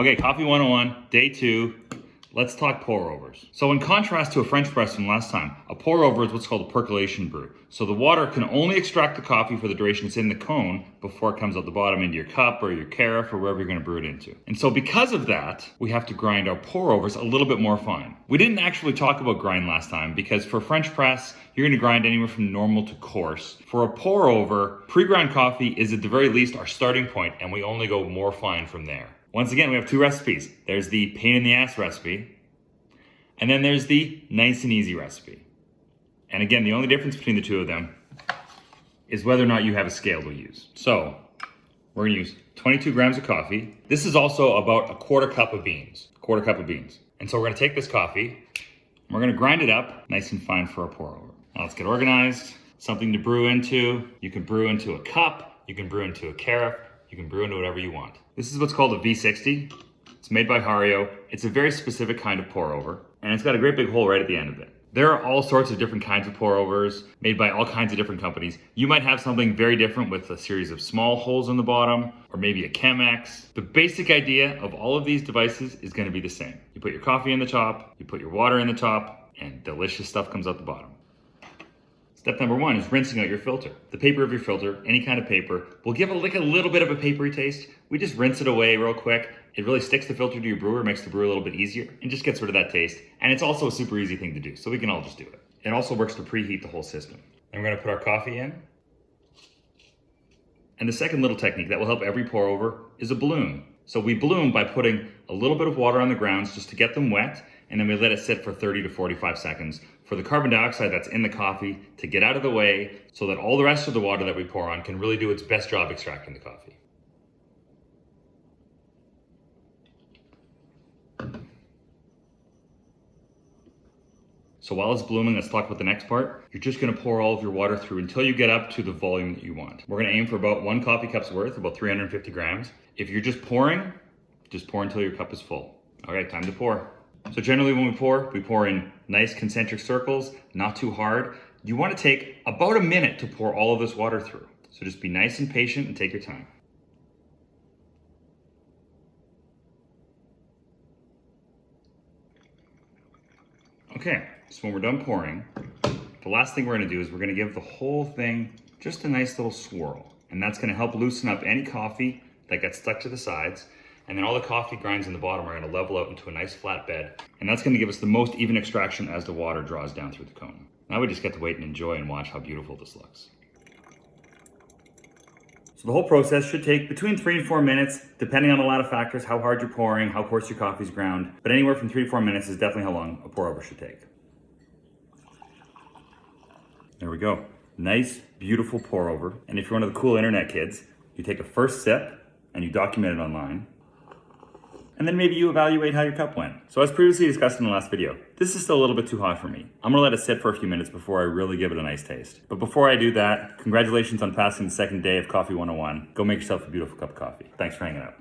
Okay, Coffee 101, day 2. Let's talk pour overs. So in contrast to a French press from last time, a pour over is what's called a percolation brew. So the water can only extract the coffee for the duration it's in the cone before it comes out the bottom into your cup or your carafe or wherever you're gonna brew it into. And so because of that, we have to grind our pour overs a little bit more fine. We didn't actually talk about grind last time because for French press, you're gonna grind anywhere from normal to coarse. For a pour over, pre-ground coffee is at the very least our starting point, and we only go more fine from there. Once again, we have 2 recipes. There's the pain in the ass recipe, and then there's the nice and easy recipe. And again, the only difference between the 2 of them is whether or not you have a scale to use. So we're gonna use 22 grams of coffee. This is also about a quarter cup of beans. And so we're gonna take this coffee, and we're gonna grind it up nice and fine for our pour over. Now let's get organized. Something to brew into. You can brew into a cup, you can brew into a carafe, you can brew into whatever you want. This is what's called a V60. It's made by Hario. It's a very specific kind of pour over, and it's got a great big hole right at the end of it. There are all sorts of different kinds of pour overs made by all kinds of different companies. You might have something very different with a series of small holes in the bottom, or maybe a Chemex. The basic idea of all of these devices is gonna be the same. You put your coffee in the top, you put your water in the top, and delicious stuff comes out the bottom. Step number 1 is rinsing out your filter. The paper of your filter, any kind of paper, will give like a little bit of a papery taste. We just rinse it away real quick. It really sticks the filter to your brewer, makes the brew a little bit easier, and just gets rid of that taste. And it's also a super easy thing to do, so we can all just do it. It also works to preheat the whole system. And we're gonna put our coffee in. And the second little technique that will help every pour over is a bloom. So we bloom by putting a little bit of water on the grounds just to get them wet, and then we let it sit for 30 to 45 seconds for the carbon dioxide that's in the coffee to get out of the way so that all the rest of the water that we pour on can really do its best job extracting the coffee. So while it's blooming, let's talk about the next part. You're just gonna pour all of your water through until you get up to the volume that you want. We're gonna aim for about 1 coffee cup's worth, about 350 grams. If you're just pouring, just pour until your cup is full. All right, time to pour. So generally when we pour in nice concentric circles, not too hard. You wanna take about a minute to pour all of this water through. So just be nice and patient and take your time. Okay, so when we're done pouring, the last thing we're gonna do is we're gonna give the whole thing just a nice little swirl. And that's gonna help loosen up any coffee that gets stuck to the sides. And then all the coffee grinds in the bottom are gonna level out into a nice flat bed. And that's gonna give us the most even extraction as the water draws down through the cone. Now we just get to wait and enjoy and watch how beautiful this looks. So the whole process should take between 3 and 4 minutes, depending on a lot of factors, how hard you're pouring, how coarse your coffee's ground. But anywhere from 3 to 4 minutes is definitely how long a pour over should take. There we go. Nice, beautiful pour over. And if you're one of the cool internet kids, you take a first sip and you document it online. And then maybe you evaluate how your cup went. So as previously discussed in the last video, this is still a little bit too hot for me. I'm gonna let it sit for a few minutes before I really give it a nice taste. But before I do that, congratulations on passing the second day of Coffee 101. Go make yourself a beautiful cup of coffee. Thanks for hanging out.